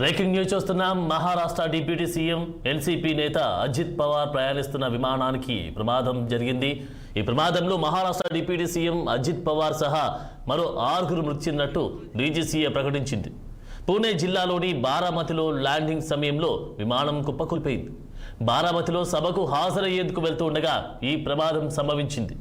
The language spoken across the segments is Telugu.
బ్రేకింగ్ న్యూస్ చూస్తున్నాం. మహారాష్ట్ర డిప్యూటీ సీఎం ఎన్సీపీ నేత అజిత్ పవార్ ప్రయాణిస్తున్న విమానానికి ప్రమాదం జరిగింది. ఈ ప్రమాదంలో మహారాష్ట్ర డిప్యూటీ సీఎం అజిత్ పవార్ సహా మరో 6 మృతి చెందినట్టు డీజీసీఏ ప్రకటించింది. పూణే జిల్లాలోని బారామతిలో ల్యాండింగ్ సమయంలో విమానం కుప్పకూలిపోయింది. బారామతిలో సభకు హాజరయ్యేందుకు వెళ్తూ ఉండగా ఈ ప్రమాదం సంభవించింది.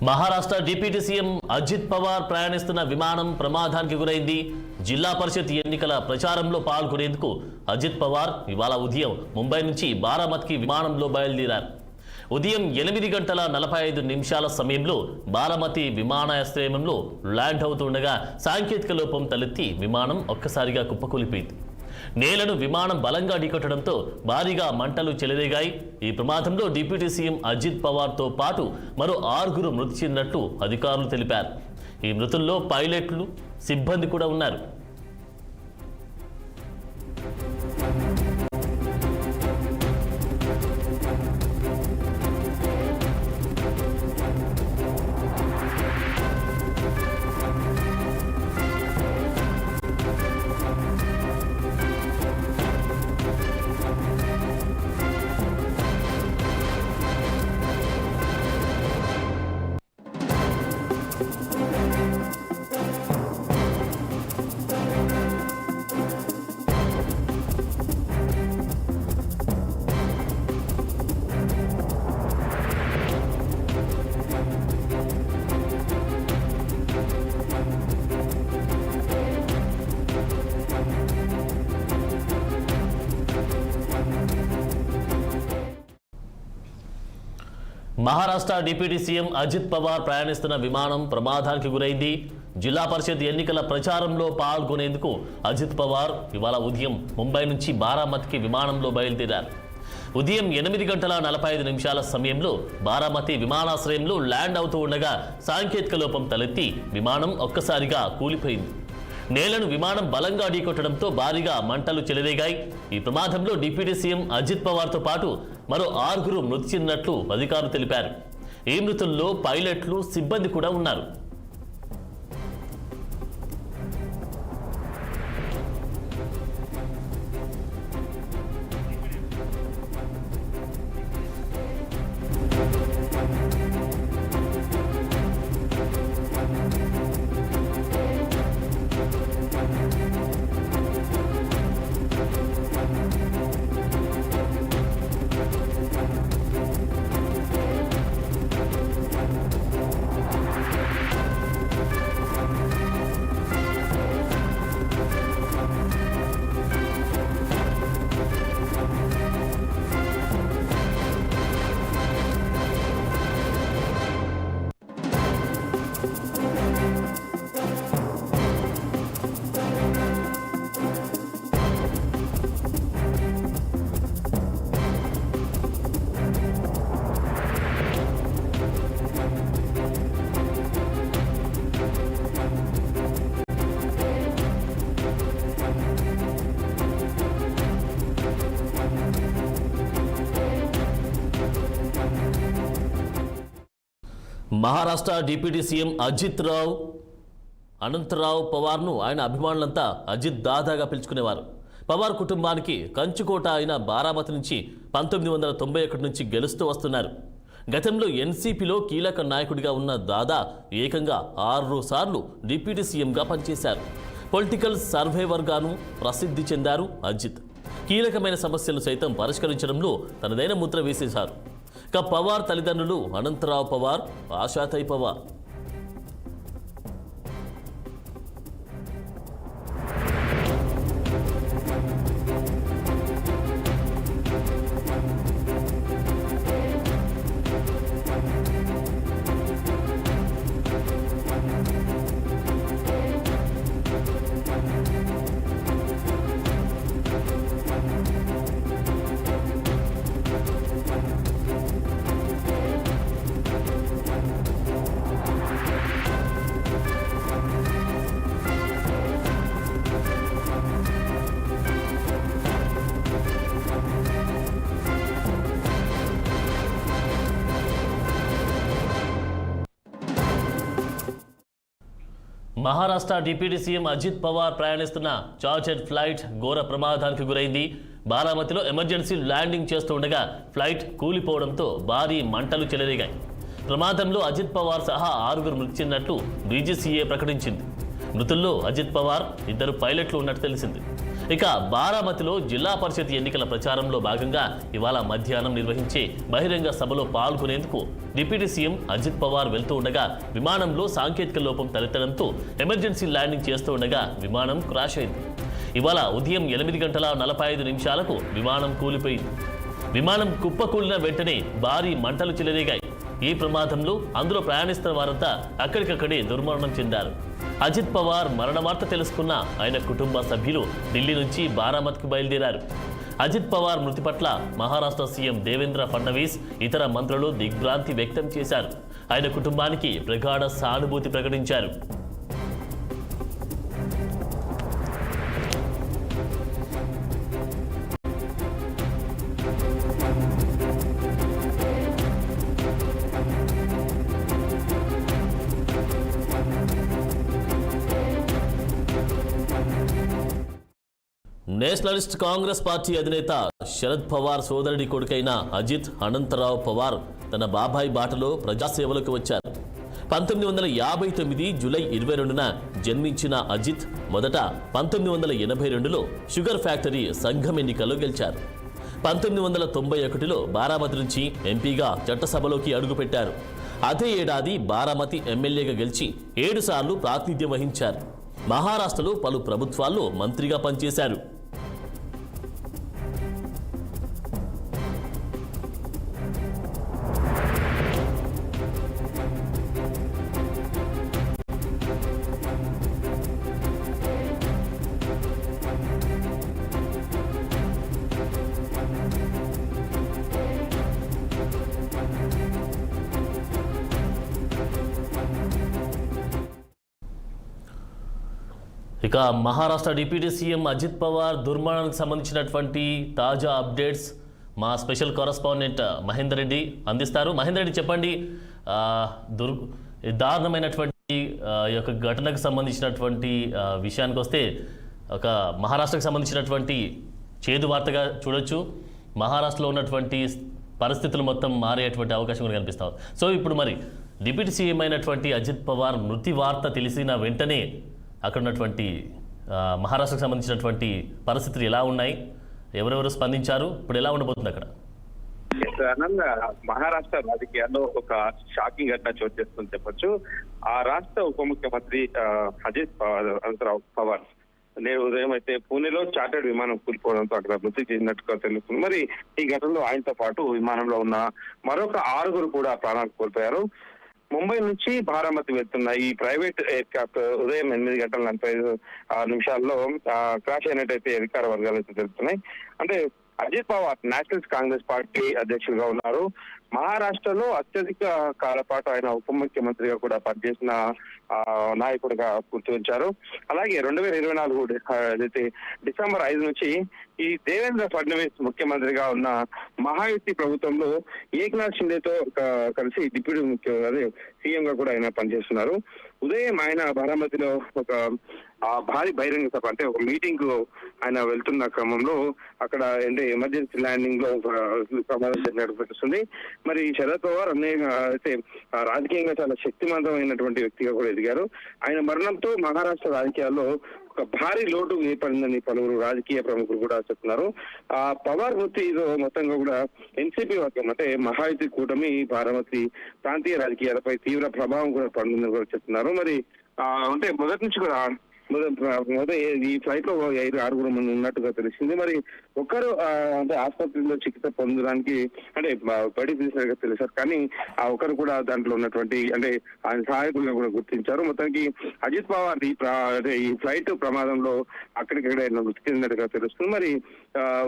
మహారాష్ట్ర డిప్యూటీ సీఎం అజిత్ పవార్ ప్రయాణిస్తున్న విమానం ప్రమాదానికి గురైంది. జిల్లా పరిషత్ ఎన్నికల ప్రచారంలో పాల్గొనేందుకు అజిత్ పవార్ ఇవాళ ఉదయం ముంబై నుంచి బారామతికి విమానంలో బయలుదేరారు. ఉదయం 8:45 సమయంలో బారామతి విమానాశ్రయంలో ల్యాండ్ అవుతుండగా సాంకేతిక లోపం తలెత్తి విమానం ఒక్కసారిగా కుప్పకూలిపోయింది. నేలను విమానం బలంగా ఢీకొట్టడంతో భారీగా మంటలు చెలరేగాయి. ఈ ప్రమాదంలో డిప్యూటీ సీఎం అజిత్ పవార్తో పాటు మరో 6 మృతి చెందినట్లు అధికారులు తెలిపారు. ఈ మృతుల్లో పైలట్లు, సిబ్బంది కూడా ఉన్నారు. మహారాష్ట్ర డిప్యూటీ సీఎం అజిత్ పవార్ ప్రయాణిస్తున్న విమానం ప్రమాదానికి గురైంది. జిల్లా పరిషత్ ఎన్నికల ప్రచారంలో పాల్గొనేందుకు అజిత్ పవార్ ఇవాళ ఉదయం ముంబై నుంచి బారామతికి విమానంలో బయలుదేరారు. ఉదయం 8:45 సమయంలో బారామతి విమానాశ్రయంలో ల్యాండ్ అవుతూ ఉండగా సాంకేతిక లోపం తలెత్తి విమానం ఒక్కసారిగా కూలిపోయింది. నేలను విమానం బలంగా ఢీకొట్టడంతో భారీగా మంటలు చెలరేగాయి. ఈ ప్రమాదంలో డిప్యూటీ సీఎం అజిత్ పవార్తో పాటు మరో 6 మృతి చెందినట్లు అధికారులు తెలిపారు. ఈ మృతుల్లో పైలట్లు, సిబ్బంది కూడా ఉన్నారు. మహారాష్ట్ర డిప్యూటీ సీఎం అనంతరావు పవార్ను ఆయన అభిమానులంతా అజిత్ దాదాగా పిలుచుకునేవారు. పవార్ కుటుంబానికి కంచుకోట అయిన బారామతి నుంచి 1991 నుంచి గెలుస్తూ వస్తున్నారు. గతంలో ఎన్సీపీలో కీలక నాయకుడిగా ఉన్న దాదా ఏకంగా 6 సార్లు డిప్యూటీ సీఎంగా పనిచేశారు. పొలిటికల్ సర్వేవర్గాను ప్రసిద్ధి చెందారు అజిత్. కీలకమైన సమస్యలు సైతం పరిష్కరించడంలో తనదైన ముద్ర వేసేశారు. పవార్ తల్లిదండ్రులు అనంతరావు పవార్, ఆశాతాయి పవార్. మహారాష్ట్ర డిప్యూటీ సీఎం అజిత్ పవార్ ప్రయాణిస్తున్న చార్టెడ్ ఫ్లైట్ ఘోర ప్రమాదానికి గురైంది. బారామతిలో ఎమర్జెన్సీ ల్యాండింగ్ చేస్తూ ఉండగా ఫ్లైట్ కూలిపోవడంతో భారీ మంటలు చెలరేగాయి. ప్రమాదంలో అజిత్ పవార్ సహా 6గురు మృతి చెందినట్లు డీజీసీఏ ప్రకటించింది. మృతుల్లో అజిత్ పవార్, 2 పైలట్లు ఉన్నట్టు తెలిసింది. ఇక బారామతిలో జిల్లా పరిషత్ ఎన్నికల ప్రచారంలో భాగంగా ఇవాళ మధ్యాహ్నం నిర్వహించే బహిరంగ సభలో పాల్గొనేందుకు డిప్యూటీ సీఎం అజిత్ పవార్ వెళ్తూ ఉండగా విమానంలో సాంకేతిక లోపం తలెత్తడంతో ఎమర్జెన్సీ ల్యాండింగ్ చేస్తూ ఉండగా విమానం క్రాష్ అయింది. ఇవాళ ఉదయం 8:45 విమానం కూలిపోయింది. విమానం కుప్పకూలిన వెంటనే భారీ మంటలు చెలరేగాయి. ఈ ప్రమాదంలో అందులో ప్రయాణిస్తున్న వారంతా అక్కడికక్కడే దుర్మరణం చెందారు. అజిత్ పవార్ మరణ వార్త తెలుసుకున్న ఆయన కుటుంబ సభ్యులు ఢిల్లీ నుంచి బారామతికి బయలుదేరారు. అజిత్ పవార్ మృతి పట్ల మహారాష్ట్ర సీఎం దేవేంద్ర ఫడ్నవీస్, ఇతర మంత్రులు దిగ్భ్రాంతి వ్యక్తం చేశారు. ఆయన కుటుంబానికి ప్రగాఢ సానుభూతి ప్రకటించారు. నేషనలిస్ట్ కాంగ్రెస్ పార్టీ అధినేత శరద్ పవార్ సోదరుడి కొడుకైన అజిత్ అనంతరావు పవార్ తన బాబాయ్ బాటలో ప్రజాసేవలకు వచ్చారు. 1959 జూలై 22న జన్మించిన అజిత్ మొదట 1982లో షుగర్ ఫ్యాక్టరీ సంఘం ఎన్నికల్లో గెలిచారు. 1991లో బారామతి నుంచి ఎంపీగా చట్టసభలోకి అడుగుపెట్టారు. అదే ఏడాది బారామతి ఎమ్మెల్యేగా గెలిచి 7 సార్లు ప్రాతినిధ్యం వహించారు. మహారాష్ట్రలో పలు ప్రభుత్వాల్లో మంత్రిగా పనిచేశారు. ఇక మహారాష్ట్ర డిప్యూటీ సీఎం అజిత్ పవార్ దుర్మరణానికి సంబంధించినటువంటి తాజా అప్డేట్స్ మా స్పెషల్ కరెస్పాండెంట్ మహేందర్ రెడ్డి అందిస్తారు. మహేందర్ రెడ్డి, చెప్పండి, దారుణమైనటువంటి ఈ యొక్క ఘటనకు సంబంధించినటువంటి విషయానికి వస్తే ఒక మహారాష్ట్రకు సంబంధించినటువంటి చేదు వార్తగా చూడొచ్చు. మహారాష్ట్రలో ఉన్నటువంటి పరిస్థితులు మొత్తం మారేటువంటి అవకాశం కూడా కనిపిస్తాం. సో ఇప్పుడు మరి డిప్యూటీ సీఎం అయినటువంటి అజిత్ పవార్ మృతి వార్త తెలిసిన వెంటనే అక్కడ ఉన్నటువంటి మహారాష్ట్రకు సంబంధించినటువంటి పరిస్థితులు ఎలా ఉన్నాయి, ఎవరెవరు స్పందించారు, ఇప్పుడు ఎలా ఉండబోతుంది అక్కడ? మహారాష్ట్ర రాజకీయాల్లో ఒక షాకింగ్ ఘటన చోటు చేస్తుందని చెప్పొచ్చు. ఆ రాష్ట్ర ఉప ముఖ్యమంత్రి అజిత్ అనంతరావు పవార్ నేడు ఉదయం అయితే పూణేలో చార్టర్డ్ విమానం కూలిపోవడంతో అక్కడ మృతి చెందినట్టుగా తెలుస్తుంది. మరి ఈ ఘటనలో ఆయనతో పాటు విమానంలో ఉన్న మరొక 6గురు కూడా ప్రాణాలు కోల్పోయారు. ముంబై నుంచి బారామతి వెళ్తున్న ఈ ప్రైవేట్ ఎయిర్ క్రాఫ్ట్ ఉదయం 8:45 క్రాష్ అయినట్టయితే అధికార వర్గాలు అయితే తెలుస్తున్నాయి. అంటే అజిత్ పవార్ నేషనలిస్ట్ కాంగ్రెస్ పార్టీ అధ్యక్షులుగా ఉన్నారు. మహారాష్ట్రలో అత్యధిక కాల పాటు ఆయన ఉప ముఖ్యమంత్రిగా కూడా పనిచేసిన నాయకుడిగా గుర్తించారు. అలాగే 2024 డిసెంబర్ 5 నుంచి ఈ దేవేంద్ర ఫడ్నవీస్ ముఖ్యమంత్రిగా ఉన్న మహాయుతి ప్రభుత్వంలో ఏక్నాథ్ షిండేతో కలిసి డిప్యూటీ సీఎం గా కూడా ఆయన పనిచేస్తున్నారు. ఉదయం ఆయన బారామతిలో ఒక భారీ బహిరంగ సభ, అంటే ఒక మీటింగ్ కు ఆయన వెళ్తున్న క్రమంలో అక్కడ అంటే ఎమర్జెన్సీ ల్యాండింగ్ లో ప్రమాదం జరిగినట్టు తెలుస్తుంది. మరి శరద్ పవార్ అయితే రాజకీయంగా చాలా శక్తివంతమైనటువంటి వ్యక్తిగా కూడా ఎదిగారు. ఆయన మరణంతో మహారాష్ట్ర రాజకీయాల్లో ఒక భారీ లోటు ఏర్పడిందని పలువురు రాజకీయ ప్రముఖులు కూడా చెప్తున్నారు. ఆ పవార్ మృతి మొత్తంగా కూడా ఎన్సీపీ వర్గం, అంటే మహాయుతి కూటమి బారామతి ప్రాంతీయ రాజకీయాలపై తీవ్ర ప్రభావం కూడా పడుతుందని కూడా చెప్తున్నారు. మరి అంటే మొదటి నుంచి కూడా ఈ ఫ్లైట్ లో 6 మంది ఉన్నట్టుగా తెలిసింది. మరి ఒకరు అంటే ఆసుపత్రిలో చికిత్స పొందడానికి అంటే బయట తీసినట్టుగా తెలిసారు. కానీ ఆ ఒకరు కూడా దాంట్లో ఉన్నటువంటి అంటే ఆయన సహాయకులుగా కూడా గుర్తించారు. మొత్తానికి అజిత్ పవార్ ఈ ఫ్లైట్ ప్రమాదంలో అక్కడికక్కడ మృతి చెందినట్టుగా తెలుస్తుంది. మరి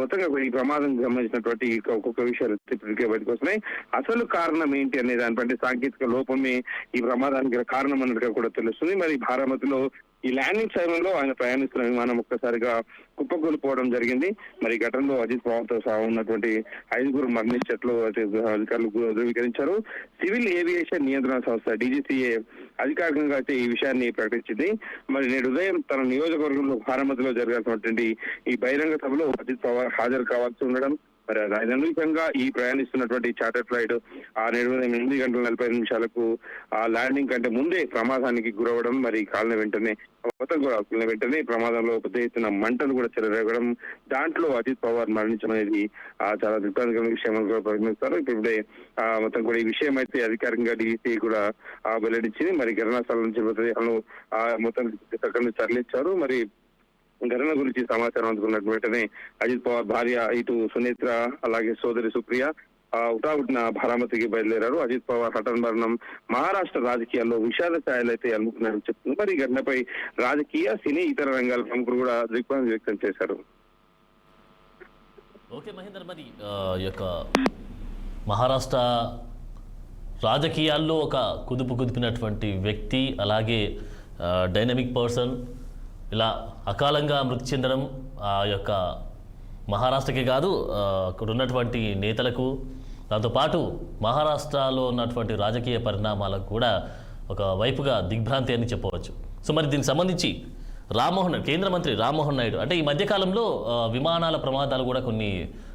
మొత్తంగా ఈ ప్రమాదం సంబంధించినటువంటి ఒక్కొక్క విషయాలు ఇప్పటికే బయటకు వస్తున్నాయి. అసలు కారణం ఏంటి అనే దానిపై సాంకేతిక లోపమే ఈ ప్రమాదానికి కారణం అన్నట్టుగా కూడా తెలుస్తుంది. మరి బారామతిలో ఈ ల్యాండింగ్ సమయంలో ఆయన ప్రయాణిస్తున్న విమానం ఒక్కసారిగా కుప్పకూలిపోవడం జరిగింది. మరి ఘటనలో అజిత్ పవార్తో సహా ఉన్నటువంటి 5 మరణించినట్లు అధికారులు ధృవీకరించారు. సివిల్ ఏవియేషన్ నియంత్రణ సంస్థ DGCA అధికారికంగా అయితే ఈ విషయాన్ని ప్రకటించింది. మరి నేడు ఉదయం తన నియోజకవర్గంలో బారామతిలో జరగాల్సినటువంటి ఈ బహిరంగ సభలో అజిత్ పవార్ హాజరు కావాల్సి ఉండడం, మరి అనూహ్యంగా ఈ ప్రయాణిస్తున్నటువంటి చార్టర్ ఫ్లైట్ నేడు ఉదయం 8:45 ఆ ల్యాండింగ్ కంటే ముందే ప్రమాదానికి గురవడం, మరి కాలిన వెంటనే ప్రమాదంలో పెద్ద ఎత్తున మంటలు కూడా చెలరేగడం, దాంట్లో అజిత్ పవార్ మరణించడం అనేది చాలా దిగ్భ్రాంతికరమైన విషయం అని కూడా పరిగణిస్తారు. ఇప్పుడే మొత్తం కూడా ఈ విషయం అయితే అధికారికంగా DGCA కూడా వెల్లడించింది. మరి ఘటనా స్థలం నుంచి మృతదేహాలను మొత్తం అక్కడి నుంచి తరలించారు. మరి ఘటన గురించి సమాచారం అందుకున్నట్టు వెంటనే అజిత్ పవార్ భార్య ఇటు సునేత్ర అలాగే సోదరి సుప్రియ హుటాహుటిన బారామతికి బయలుదేరారు. అజిత్ పవార్ హఠాన్ మరణం మహారాష్ట్ర రాజకీయాల్లో విషాద ఛాయలు అయితే అలుముకున్నారని చెప్తున్నారు. మరి ఈ ఘటనపై రాజకీయ, సినీ, ఇతర రంగాల ప్రముఖులు కూడా దిగ్భ్రాంతి వ్యక్తం చేశారు. ఓకే మహేందర్, మరి ఈ యొక్క మహారాష్ట్ర రాజకీయాల్లో ఒక కుదిపినటువంటి వ్యక్తి, అలాగే డైనమిక్ పర్సన్ ఇలా అకాలంగా మృతి చెందడం ఆ యొక్క మహారాష్ట్రకే కాదు అక్కడ ఉన్నటువంటి నేతలకు, దాంతోపాటు మహారాష్ట్రలో ఉన్నటువంటి రాజకీయ పరిణామాలకు కూడా ఒక వైపుగా దిగ్భ్రాంతి అని చెప్పవచ్చు. సో మరి దీనికి సంబంధించి కేంద్ర మంత్రి రామ్మోహన్ నాయుడు అంటే ఈ మధ్యకాలంలో విమానాల ప్రమాదాలు కూడా కొన్ని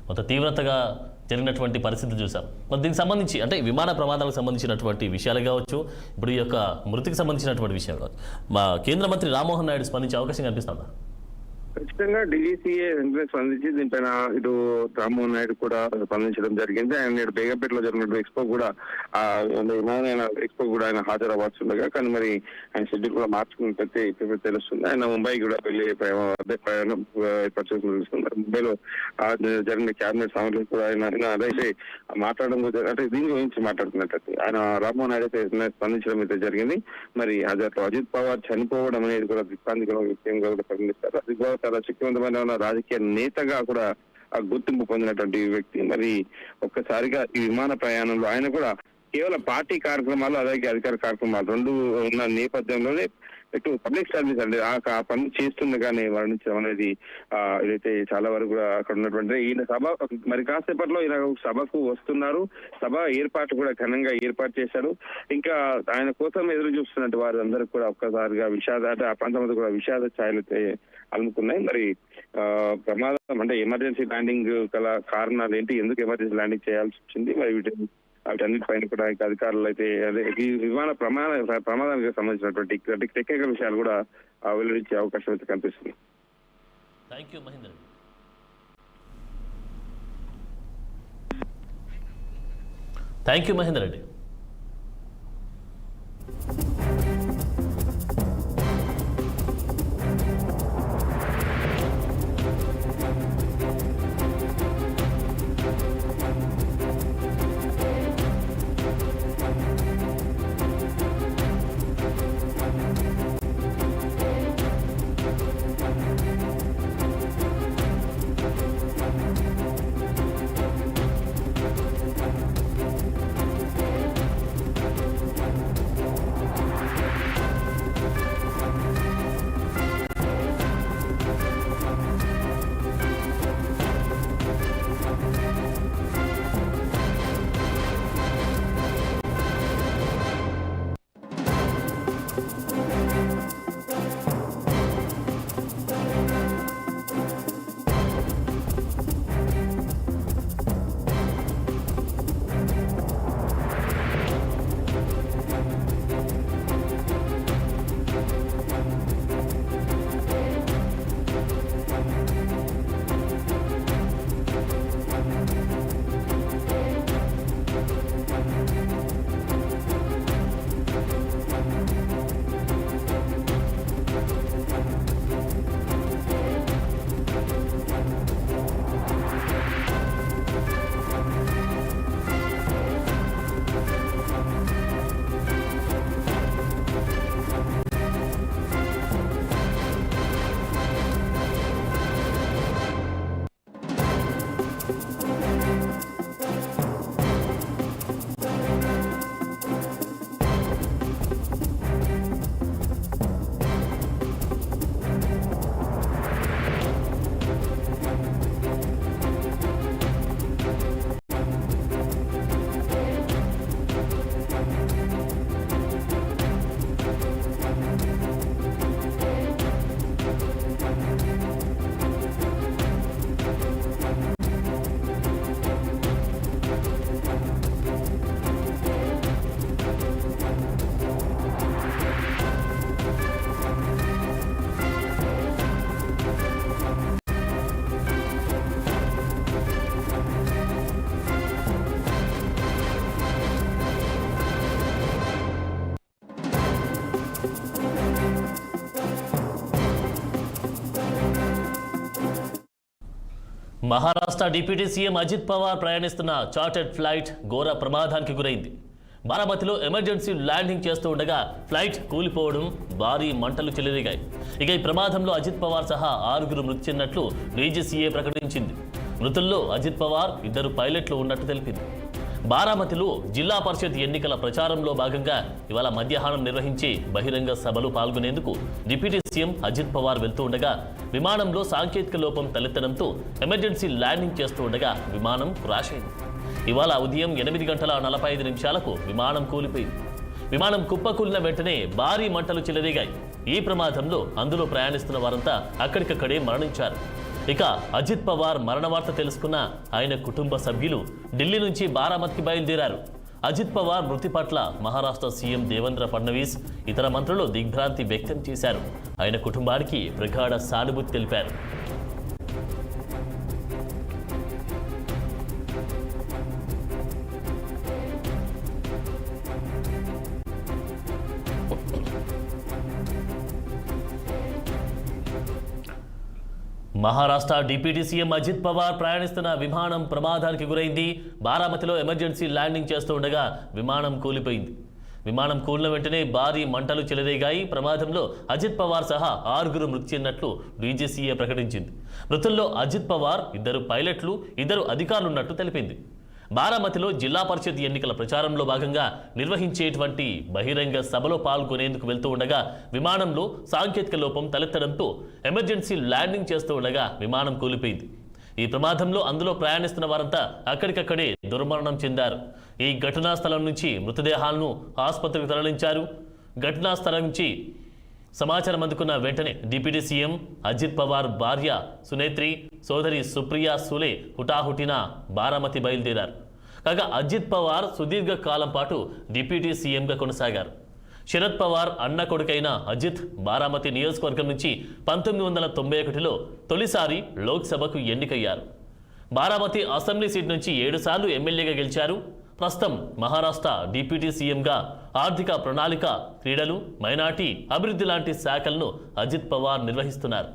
కొంత తీవ్రతగా జరిగినటువంటి పరిస్థితి చూసాం. మరి దీనికి సంబంధించి అంటే విమాన ప్రమాదాలకు సంబంధించినటువంటి విషయాలు కావచ్చు, ఇప్పుడు ఈ యొక్క మృతికి సంబంధించినటువంటి విషయాలు కావచ్చు, మా కేంద్ర మంత్రి రామ్మోహన్ నాయుడు స్పందించే అవకాశం కనిపిస్తుందా? ఖచ్చితంగా DGCA వెంటనే స్పందించి దీనిపైన ఇటు రామ్మోహన్ నాయుడు కూడా స్పందించడం జరిగింది. ఆయన నేడు బేగంపేటలో జరిగినటువంటి ఎక్స్పో కూడా విమానయాన ఎక్స్పో కూడా ఆయన హాజరు అవ్వాల్సి ఉండగా, కానీ మరి ఆయన షెడ్యూల్ కూడా మార్చుకున్నట్లయితే ఇప్పుడు తెలుస్తుంది. ఆయన ముంబై కూడా వెళ్ళి ప్రయాణం ఏర్పాటు చేసి తెలుస్తుంది. ముంబైలో జరిగిన క్యాబినెట్ సమావేశం కూడా ఆయన అదైతే మాట్లాడడం అంటే దీని గురించి మాట్లాడుతున్నట్లయితే ఆయన రామ్మోహన్ నాయుడు అయితే స్పందించడం అయితే జరిగింది. మరి అజిత్ పవార్ చనిపోవడం అనేది కూడా దిగ్భ్రాంతికరమైన విషయంగా కూడా పరిగణిస్తారు. అజిత్ పవార్ చాలా శక్తివంతమైన రాజకీయ నేతగా కూడా గుర్తింపు పొందినటువంటి వ్యక్తి. మరి ఒక్కసారిగా ఈ విమాన ప్రయాణంలో ఆయన కూడా కేవలం పార్టీ కార్యక్రమాలు అలాగే అధికార కార్యక్రమాలు రెండు ఉన్న నేపథ్యంలోనే ఇటు పబ్లిక్ సర్వీస్ అంటే ఆ పని చేస్తుండగానే మరణించడం అనేది ఇదైతే చాలా వరకు కూడా అక్కడ ఉన్నటువంటి ఈయన సభ మరి కాసేపట్లో ఈయన సభకు వస్తున్నారు. సభ ఏర్పాటు కూడా ఘనంగా ఏర్పాటు చేశారు. ఇంకా ఆయన కోసం ఎదురు చూస్తున్నట్టు వారు అందరూ కూడా ఒక్కసారిగా ఆ ప్రాంతం కూడా విషాద ఛాయలు అలుముకున్నాయి. మరి ప్రమాదం అంటే ఎమర్జెన్సీ ల్యాండింగ్ గల కారణాలు ఏంటి, ఎందుకు ఎమర్జెన్సీ ల్యాండింగ్ చేయాల్సి వచ్చింది, మరి వీటన్నిటిపైన కూడా అధికారులు అయితే ఈ విమాన ప్రమాదానికి సంబంధించినటువంటి టెక్నికల్ విషయాలు కూడా వెల్లడించే అవకాశం అయితే కనిపిస్తుంది. Thank you Mahender Reddy. Maharashtra deputy CM Ajit Pawar ప్రయాణిస్తున్న చార్టర్డ్ ఫ్లైట్ ఘోర ప్రమాదానికి గురైంది. బారామతిలో ఎమర్జెన్సీ ల్యాండింగ్ చేస్తూ ఉండగా ఫ్లైట్ కూలిపోవడం, భారీ మంటలు చెలరేగాయి. ఇక ఈ ప్రమాదంలో అజిత్ పవార్ సహా 6 మృతి చెందినట్లు డీజీసీఏ ప్రకటించింది. మృతుల్లో అజిత్ పవార్ 2 పైలట్లు ఉన్నట్టు తెలిపింది. బారామతిలో జిల్లా పరిషత్ ఎన్నికల ప్రచారంలో భాగంగా ఇవాళ మధ్యాహ్నం నిర్వహించే బహిరంగ సభలో పాల్గొనేందుకు డిప్యూటీ సీఎం అజిత్ పవార్ వెళ్తూ ఉండగా విమానంలో సాంకేతిక లోపం తలెత్తడంతో ఎమర్జెన్సీ ల్యాండింగ్ చేస్తూ ఉండగా విమానం క్రాష్ అయింది. ఇవాళ ఉదయం 8:45 విమానం కూలిపోయింది. విమానం కుప్పకూలిన వెంటనే భారీ మంటలు చెలరేగాయి. ఈ ప్రమాదంలో అందులో ప్రయాణిస్తున్న వారంతా అక్కడికక్కడే మరణించారు. ఇక అజిత్ పవార్ మరణ వార్త తెలుసుకున్న ఆయన కుటుంబ సభ్యులు ఢిల్లీ నుంచి బారామతికి బయలుదేరారు. అజిత్ పవార్ మృతి పట్ల మహారాష్ట్ర సీఎం దేవేంద్ర ఫడ్నవీస్, ఇతర మంత్రులు దిగ్భ్రాంతి వ్యక్తం చేశారు. ఆయన కుటుంబానికి ప్రగాఢ సానుభూతి తెలిపారు. మహారాష్ట్ర డిప్యూటీ సీఎం అజిత్ పవార్ ప్రయాణిస్తున్న విమానం ప్రమాదానికి గురైంది. బారామతిలో ఎమర్జెన్సీ ల్యాండింగ్ చేస్తూ ఉండగా విమానం కూలిపోయింది. విమానం కూలిన వెంటనే భారీ మంటలు చెలరేగాయి. ప్రమాదంలో అజిత్ పవార్ సహా 6 మృతి చెందినట్లు డీజీసీఏ ప్రకటించింది. మృతుల్లో అజిత్ పవార్, 2 పైలట్లు, 2 అధికారులున్నట్టు తెలిపింది. బారామతిలో జిల్లా పరిషత్ ఎన్నికల ప్రచారంలో భాగంగా నిర్వహించేటువంటి బహిరంగ సభలో పాల్గొనేందుకు వెళ్తూ ఉండగా విమానంలో సాంకేతిక లోపం తలెత్తడంతో ఎమర్జెన్సీ ల్యాండింగ్ చేస్తూ ఉండగా విమానం కూలిపోయింది. ఈ ప్రమాదంలో అందులో ప్రయాణిస్తున్న వారంతా అక్కడికక్కడే దుర్మరణం చెందారు. ఈ ఘటనా స్థలం నుంచి మృతదేహాలను ఆసుపత్రికి తరలించారు. ఘటనా స్థలం నుంచి సమాచారం అందుకున్న వెంటనే డిప్యూటీ సీఎం అజిత్ పవార్ భార్య సునేత్రి, సోదరి సుప్రియా సూలే హుటాహుటిన బారామతి బయలుదేరారు. కాగా అజిత్ పవార్ సుదీర్ఘ కాలం పాటు డిప్యూటీ సీఎంగా కొనసాగారు. శరద్ పవార్ అన్న కొడుకైన అజిత్ బారామతి నియోజకవర్గం నుంచి 1991లో తొలిసారి లోక్సభకు ఎన్నికయ్యారు. బారామతి అసెంబ్లీ సీట్ నుంచి 7 సార్లు ఎమ్మెల్యేగా గెలిచారు. ప్రస్తుతం మహారాష్ట్ర డిప్యూటీ సీఎంగా ఆర్థిక ప్రణాళిక, క్రీడలు, మైనార్టీ అభివృద్ధి లాంటి శాఖలను అజిత్ పవార్ నిర్వహిస్తున్నారు.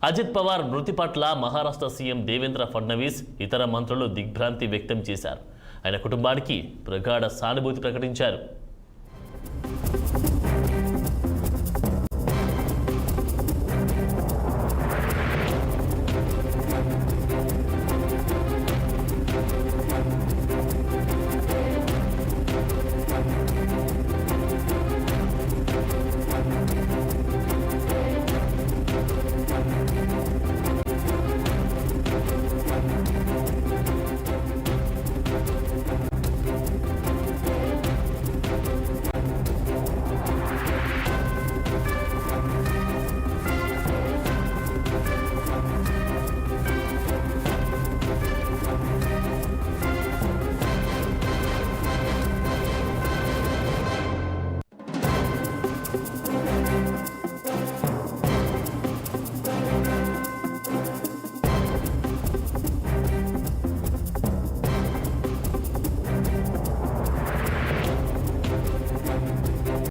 అజిత్ పవార్ మృతి పట్ల మహారాష్ట్ర సీఎం దేవేంద్ర ఫడ్నవీస్, ఇతర మంత్రులు దిగ్భ్రాంతి వ్యక్తం చేశారు. ఆయన కుటుంబానికి ప్రగాఢ సానుభూతి ప్రకటించారు.